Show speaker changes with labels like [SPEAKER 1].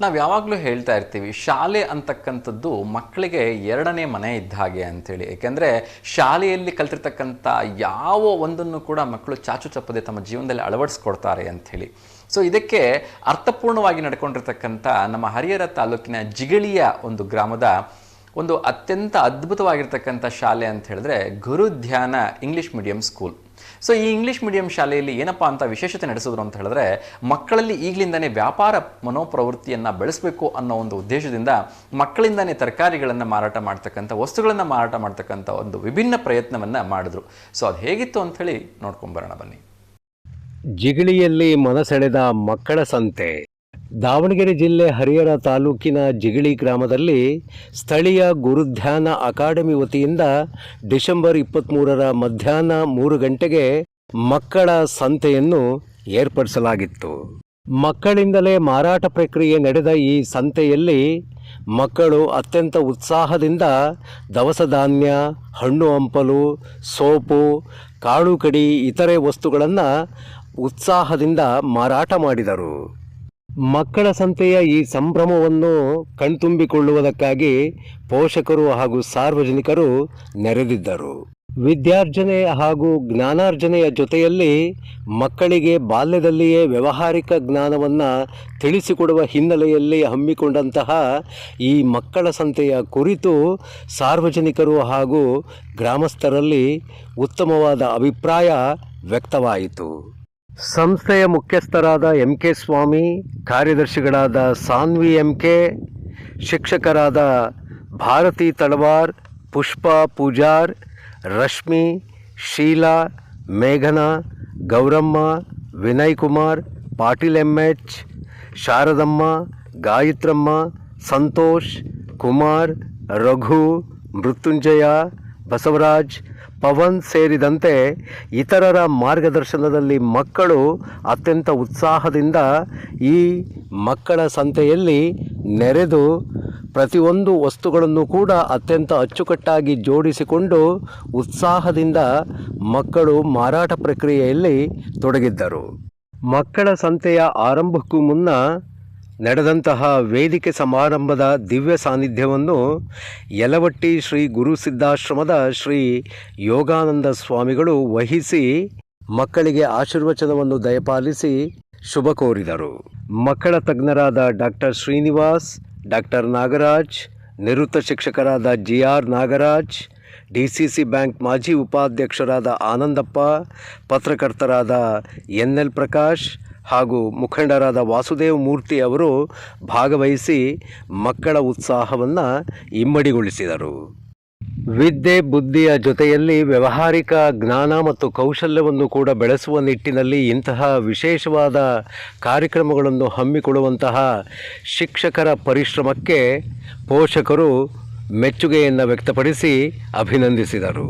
[SPEAKER 1] ನಾವು ಯಾವಾಗಲೂ ಹೇಳ್ತಾ ಇರ್ತೀವಿ ಶಾಲೆ ಅಂತಕ್ಕಂಥದ್ದು ಮಕ್ಕಳಿಗೆ ಎರಡನೇ ಮನೆ ಇದ್ದ ಹಾಗೆ ಅಂಥೇಳಿ. ಏಕೆಂದರೆ ಶಾಲೆಯಲ್ಲಿ ಕಲ್ತಿರ್ತಕ್ಕಂಥ ಯಾವ ಒಂದನ್ನು ಕೂಡ ಮಕ್ಕಳು ಚಾಚು ಚಪ್ಪದೆ ತಮ್ಮ ಜೀವನದಲ್ಲಿ ಅಳವಡಿಸ್ಕೊಡ್ತಾರೆ ಅಂಥೇಳಿ. ಸೊ ಇದಕ್ಕೆ ಅರ್ಥಪೂರ್ಣವಾಗಿ ನಡ್ಕೊಂಡಿರ್ತಕ್ಕಂಥ ನಮ್ಮ ಹರಿಹರ ತಾಲೂಕಿನ ಜಿಗಳಿಯ ಒಂದು ಗ್ರಾಮದ ಒಂದು ಅತ್ಯಂತ ಅದ್ಭುತವಾಗಿರ್ತಕ್ಕಂಥ ಶಾಲೆ ಅಂತ ಹೇಳಿದ್ರೆ ಗುರುಧ್ಯಾನ ಇಂಗ್ಲೀಷ್ ಮೀಡಿಯಂ ಸ್ಕೂಲ್. ಸೊ ಈ ಇಂಗ್ಲೀಷ್ ಮೀಡಿಯಂ ಶಾಲೆಯಲ್ಲಿ ಏನಪ್ಪ ಅಂತ ವಿಶೇಷತೆ ನಡೆಸಿದ್ರು ಅಂತ ಹೇಳಿದ್ರೆ, ಮಕ್ಕಳಲ್ಲಿ ಈಗಲಿಂದನೇ ವ್ಯಾಪಾರ ಮನೋಪ್ರವೃತ್ತಿಯನ್ನು ಬೆಳೆಸಬೇಕು ಅನ್ನೋ ಒಂದು ಉದ್ದೇಶದಿಂದ ಮಕ್ಕಳಿಂದನೇ ತರಕಾರಿಗಳನ್ನು ಮಾರಾಟ ಮಾಡ್ತಕ್ಕಂಥ, ವಸ್ತುಗಳನ್ನು ಮಾರಾಟ ಮಾಡ್ತಕ್ಕಂಥ ಒಂದು ವಿಭಿನ್ನ ಪ್ರಯತ್ನವನ್ನು ಮಾಡಿದ್ರು. ಸೊ ಅದು ಹೇಗಿತ್ತು ಅಂಥೇಳಿ ನೋಡ್ಕೊಂಬರೋಣ ಬನ್ನಿ.
[SPEAKER 2] ಜಿಗಳಿಯಲ್ಲಿ ಮನಸೆಳೆದ ಮಕ್ಕಳ ಸಂತೆ. ದಾವಣಗೆರೆ ಜಿಲ್ಲೆ ಹರಿಹರ ತಾಲೂಕಿನ ಜಿಗಳಿ ಗ್ರಾಮದಲ್ಲಿ ಸ್ಥಳೀಯ ಗುರುಧ್ಯಾನ ಅಕಾಡೆಮಿ ವತಿಯಿಂದ ಡಿಸೆಂಬರ್ 23ರ ಮಧ್ಯಾಹ್ನ 3 ಗಂಟೆಗೆ ಮಕ್ಕಳ ಸಂತೆಯನ್ನು ಏರ್ಪಡಿಸಲಾಗಿತ್ತು. ಮಕ್ಕಳಿಂದಲೇ ಮಾರಾಟ ಪ್ರಕ್ರಿಯೆ ನಡೆದ ಈ ಸಂತೆಯಲ್ಲಿ ಮಕ್ಕಳು ಅತ್ಯಂತ ಉತ್ಸಾಹದಿಂದ ದವಸ ಧಾನ್ಯ, ಹಣ್ಣು ಹಂಪಲು, ಸೋಪು, ಕಾಳು ಕಡಿ ಇತರೆ ವಸ್ತುಗಳನ್ನು ಉತ್ಸಾಹದಿಂದ ಮಾರಾಟ ಮಾಡಿದರು. ಮಕ್ಕಳ ಸಂತೆಯ ಈ ಸಂಭ್ರಮವನ್ನು ಕಣ್ತುಂಬಿಕೊಳ್ಳುವುದಕ್ಕಾಗಿ ಪೋಷಕರು ಹಾಗೂ ಸಾರ್ವಜನಿಕರು ನೆರೆದಿದ್ದರು. ವಿದ್ಯಾರ್ಜನೆ ಹಾಗೂ ಜ್ಞಾನಾರ್ಜನೆಯ ಜೊತೆಯಲ್ಲಿ ಮಕ್ಕಳಿಗೆ ಬಾಲ್ಯದಲ್ಲಿಯೇ ವ್ಯಾವಹಾರಿಕ ಜ್ಞಾನವನ್ನು ತಿಳಿಸಿಕೊಡುವ ಹಿನ್ನೆಲೆಯಲ್ಲಿ ಹಮ್ಮಿಕೊಂಡಂತಹ ಈ ಮಕ್ಕಳ ಸಂತೆಯ ಕುರಿತು ಸಾರ್ವಜನಿಕರು ಹಾಗೂ ಗ್ರಾಮಸ್ಥರಲ್ಲಿ ಉತ್ತಮವಾದ ಅಭಿಪ್ರಾಯ ವ್ಯಕ್ತವಾಯಿತು. ಸಂಸ್ಥೆಯ ಮುಖ್ಯಸ್ಥರಾದ MK ಸ್ವಾಮಿ, ಕಾರ್ಯದರ್ಶಿಗಳಾದ ಸಾನ್ವಿ MK, ಶಿಕ್ಷಕರಾದ ಭಾರತಿ ತಳವಾರ್, ಪುಷ್ಪಾ ಪೂಜಾರ್, ರಶ್ಮಿ, ಶೀಲಾ, ಮೇಘನಾ, ಗೌರಮ್ಮ, ವಿನಯ್ ಕುಮಾರ್, ಪಾಟೀಲ್ MH, ಶಾರದಮ್ಮ, ಗಾಯತ್ರಮ್ಮ, ಸಂತೋಷ್, ಕುಮಾರ್, ರಘು, ಮೃತ್ಯುಂಜಯ, ಬಸವರಾಜ್, ಪವನ್ ಸೇರಿದಂತೆ ಇತರರ ಮಾರ್ಗದರ್ಶನದಲ್ಲಿ ಮಕ್ಕಳು ಅತ್ಯಂತ ಉತ್ಸಾಹದಿಂದ ಈ ಮಕ್ಕಳ ಸಂತೆಯಲ್ಲಿ ನೆರೆದು ಪ್ರತಿಯೊಂದು ವಸ್ತುಗಳನ್ನು ಕೂಡ ಅತ್ಯಂತ ಅಚ್ಚುಕಟ್ಟಾಗಿ ಜೋಡಿಸಿಕೊಂಡು ಉತ್ಸಾಹದಿಂದ ಮಕ್ಕಳು ಮಾರಾಟ ಪ್ರಕ್ರಿಯೆಯಲ್ಲಿ ತೊಡಗಿದ್ದರು. ಮಕ್ಕಳ ಸಂತೆಯ ಆರಂಭಕ್ಕೂ ಮುನ್ನ ನಡೆದಂತಹ ವೇದಿಕೆ ಸಮಾರಂಭದ ದಿವ್ಯ ಸಾನ್ನಿಧ್ಯವನ್ನು ಯಲವಟ್ಟಿ ಶ್ರೀ ಗುರುಸಿದ್ಧಾಶ್ರಮದ ಶ್ರೀ ಯೋಗಾನಂದ ಸ್ವಾಮಿಗಳು ವಹಿಸಿ ಮಕ್ಕಳಿಗೆ ಆಶೀರ್ವಚನವನ್ನು ದಯಪಾಲಿಸಿ ಶುಭ ಕೋರಿದರು. ಮಕ್ಕಳ ತಜ್ಞರಾದ ಡಾಕ್ಟರ್ ಶ್ರೀನಿವಾಸ್, ಡಾಕ್ಟರ್ ನಾಗರಾಜ್, ನಿವೃತ್ತ ಶಿಕ್ಷಕರಾದ GR ನಾಗರಾಜ್, DCC ಬ್ಯಾಂಕ್ ಮಾಜಿ ಉಪಾಧ್ಯಕ್ಷರಾದ ಆನಂದಪ್ಪ, ಪತ್ರಕರ್ತರಾದ NL ಪ್ರಕಾಶ್ ಹಾಗೂ ಮುಖಂಡರಾದ ವಾಸುದೇವ ಮೂರ್ತಿ ಅವರು ಭಾಗವಹಿಸಿ ಮಕ್ಕಳ ಉತ್ಸಾಹವನ್ನು ಇಮ್ಮಡಿಗೊಳಿಸಿದರು. ವಿದ್ಯೆ ಬುದ್ಧಿಯ ಜೊತೆಯಲ್ಲಿ ವ್ಯಾವಹಾರಿಕ ಜ್ಞಾನ ಮತ್ತು ಕೌಶಲ್ಯವನ್ನು ಕೂಡ ಬೆಳೆಸುವ ನಿಟ್ಟಿನಲ್ಲಿ ಇಂತಹ ವಿಶೇಷವಾದ ಕಾರ್ಯಕ್ರಮಗಳನ್ನು ಹಮ್ಮಿಕೊಳ್ಳುವಂತಹ ಶಿಕ್ಷಕರ ಪರಿಶ್ರಮಕ್ಕೆ ಪೋಷಕರು ಮೆಚ್ಚುಗೆಯನ್ನು ವ್ಯಕ್ತಪಡಿಸಿ ಅಭಿನಂದಿಸಿದರು.